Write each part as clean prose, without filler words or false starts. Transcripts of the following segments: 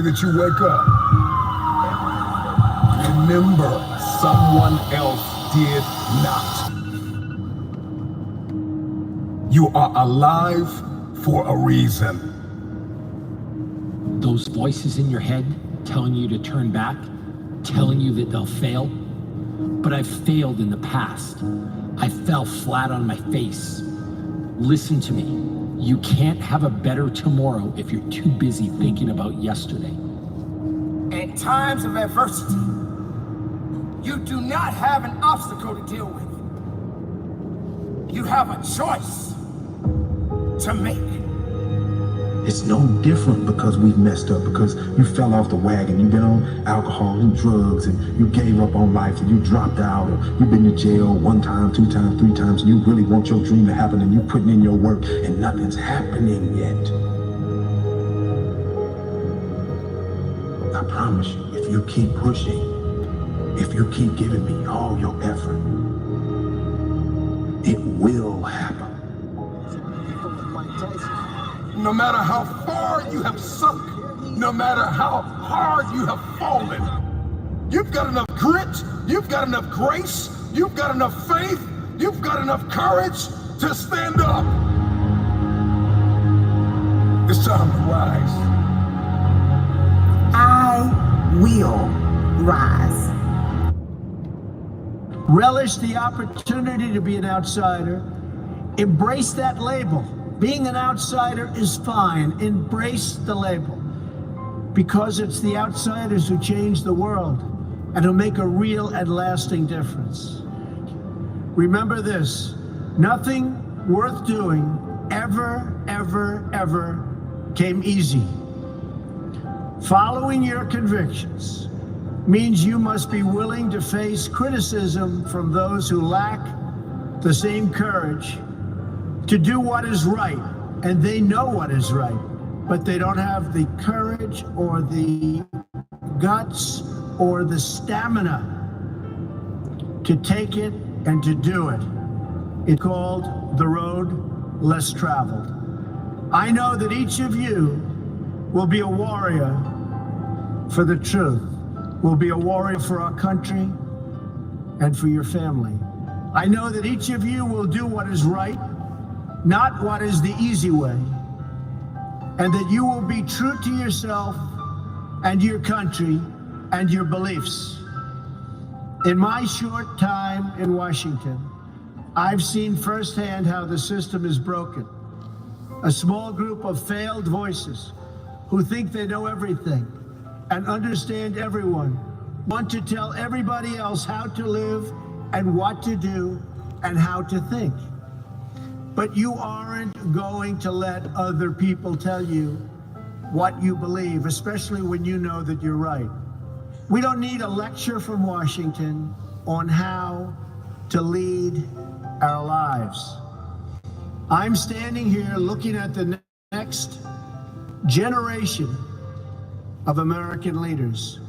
day that you wake up, remember someone else did not. You are alive for a reason. Those voices in your head telling you to turn back, telling you that they'll fail. But I've failed in the past. I fell flat on my face. Listen to me. You can't have a better tomorrow if you're too busy thinking about yesterday. In times of adversity, you do not have an obstacle to deal with. You have a choice to make. It's no different because we've messed up, because you fell off the wagon, you've been on alcohol and drugs, and you gave up on life, and you dropped out, or you've been to jail 1 time, 2 times, 3 times, and you really want your dream to happen, and you're putting in your work, and nothing's happening yet. I promise you, if you keep pushing, if you keep giving me all your effort, it will happen. No matter how far you have sunk, no matter how hard you have fallen, you've got enough grit, you've got enough grace, you've got enough faith, you've got enough courage to stand up. It's time to rise. I will rise. Relish the opportunity to be an outsider. Embrace that label. Being an outsider is fine. Embrace the label. Because it's the outsiders who change the world and who make a real and lasting difference. Remember this, nothing worth doing ever, ever, ever came easy. Following your convictions means you must be willing to face criticism from those who lack the same courage to do what is right, and they know what is right, but they don't have the courage or the guts or the stamina to take it and to do it. It's called the road less traveled. I know that each of you will be a warrior for the truth, will be a warrior for our country and for your family. I know that each of you will do what is right, not what is the easy way, and that you will be true to yourself and your country and your beliefs. In my short time in Washington, I've seen firsthand how the system is broken. A small group of failed voices who think they know everything and understand everyone want to tell everybody else how to live and what to do and how to think. But you aren't going to let other people tell you what you believe, especially when you know that you're right. We don't need a lecture from Washington on how to lead our lives. I'm standing here looking at the next generation of American leaders.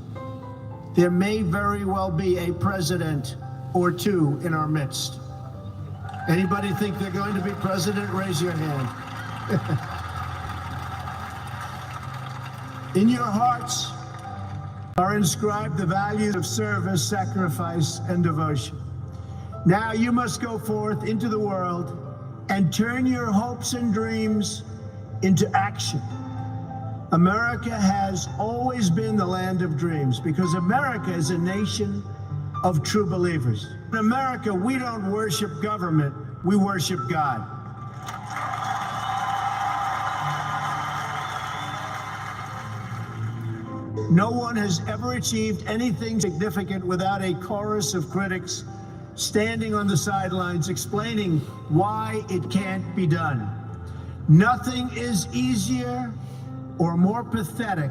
There may very well be a president or two in our midst. Anybody think they're going to be president? Raise your hand. In your hearts are inscribed the values of service, sacrifice, and devotion. Now you must go forth into the world and turn your hopes and dreams into action. America has always been the land of dreams because America is a nation of true believers. In America, we don't worship government, we worship God. No one has ever achieved anything significant without a chorus of critics standing on the sidelines explaining why it can't be done. Nothing is easier or more pathetic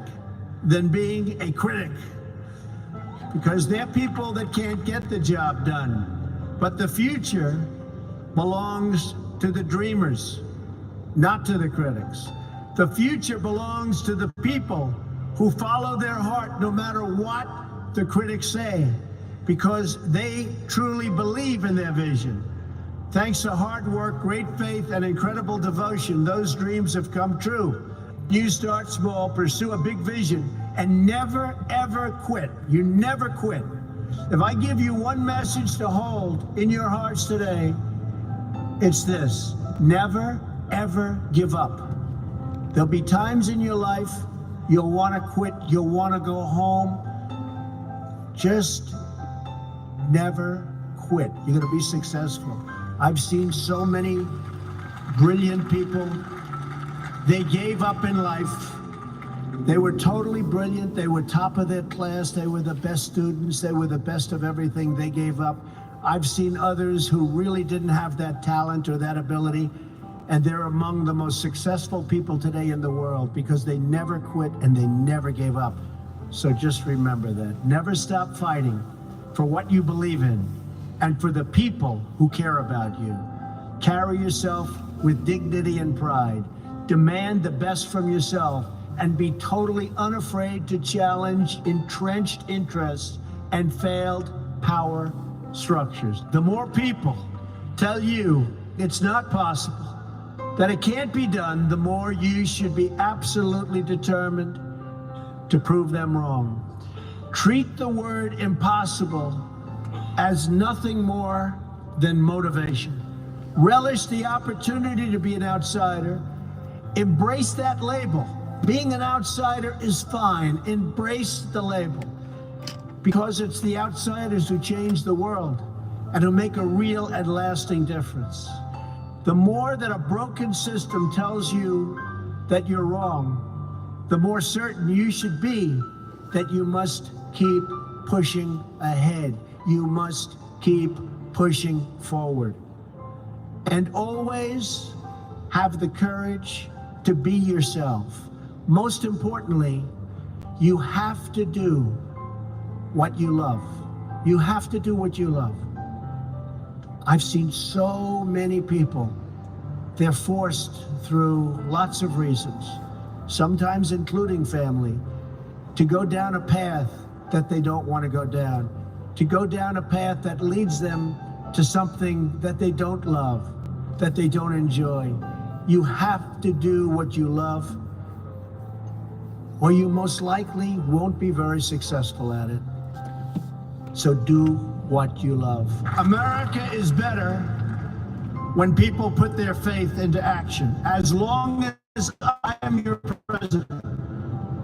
than being a critic, because they're people that can't get the job done. But the future belongs to the dreamers, not to the critics. The future belongs to the people who follow their heart no matter what the critics say, because they truly believe in their vision. Thanks to hard work, great faith, and incredible devotion, those dreams have come true. You start small, pursue a big vision, and never, ever quit. You never quit. If I give you one message to hold in your hearts today, it's this: never, ever give up. There'll be times in your life you'll want to quit, you'll want to go home. Just never quit. You're going to be successful. I've seen so many brilliant people. They gave up in life. They were totally brilliant. They were top of their class. They were the best students. They were the best of everything. They gave up. I've seen others who really didn't have that talent or that ability, and they're among the most successful people today in the world because they never quit and they never gave up. So just remember that. Never stop fighting for what you believe in and for the people who care about you. Carry yourself with dignity and pride. Demand the best from yourself and be totally unafraid to challenge entrenched interests and failed power structures. The more people tell you it's not possible, that it can't be done, the more you should be absolutely determined to prove them wrong. Treat the word impossible as nothing more than motivation. Relish the opportunity to be an outsider. Embrace that label. Being an outsider is fine. Embrace the label, because it's the outsiders who change the world and who make a real and lasting difference. The more that a broken system tells you that you're wrong, the more certain you should be that you must keep pushing ahead. You must keep pushing forward. And always have the courage to be yourself. Most importantly, you have to do what you love. You have to do what you love. I've seen so many people, they're forced through lots of reasons, sometimes including family, to go down a path that they don't want to go down, to go down a path that leads them to something that they don't love, that they don't enjoy. You have to do what you love, or you most likely won't be very successful at it. So do what you love. America is better when people put their faith into action. As long as I am your president,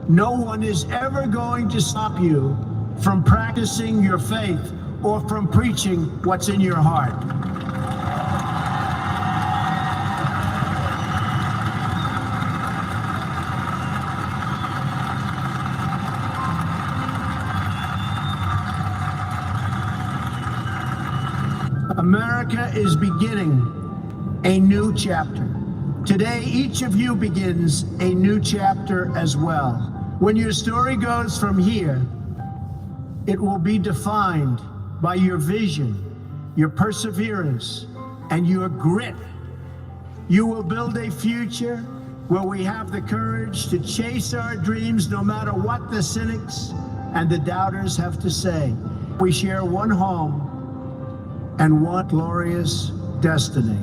no one is ever going to stop you from practicing your faith or from preaching what's in your heart. America is beginning a new chapter. Today, each of you begins a new chapter as well. When your story goes from here, it will be defined by your vision, your perseverance, and your grit. You will build a future where we have the courage to chase our dreams no matter what the cynics and the doubters have to say. We share one home and one glorious destiny.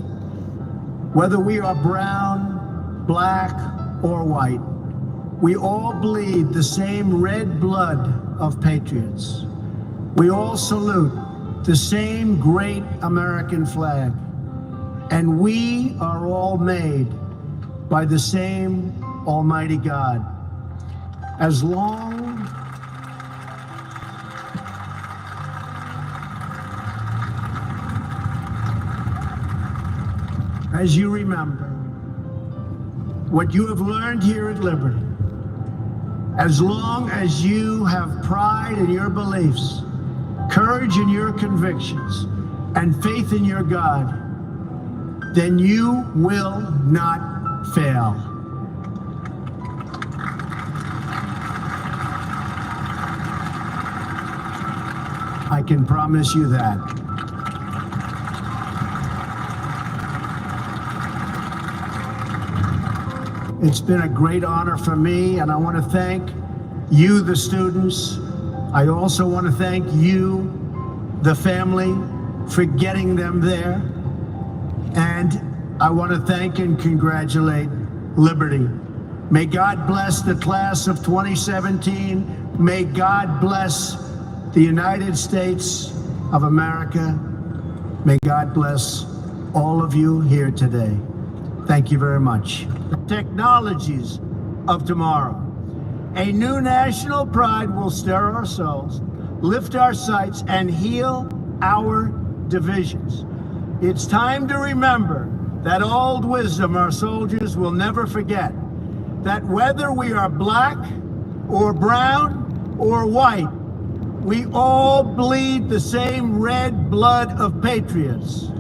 Whether we are brown, black, or white, we all bleed the same red blood of patriots. We all salute the same great American flag, and we are all made by the same Almighty God. As long as you remember what you have learned here at Liberty, as long as you have pride in your beliefs, courage in your convictions, and faith in your God, then you will not fail. I can promise you that. It's been a great honor for me, and I want to thank you, the students. I also want to thank you, the family, for getting them there. And I want to thank and congratulate Liberty. May God bless the class of 2017. May God bless the United States of America. May God bless all of you here today. Thank you very much. The technologies of tomorrow. A new national pride will stir our souls, lift our sights, and heal our divisions. It's time to remember that old wisdom our soldiers will never forget, that whether we are black or brown or white, we all bleed the same red blood of patriots.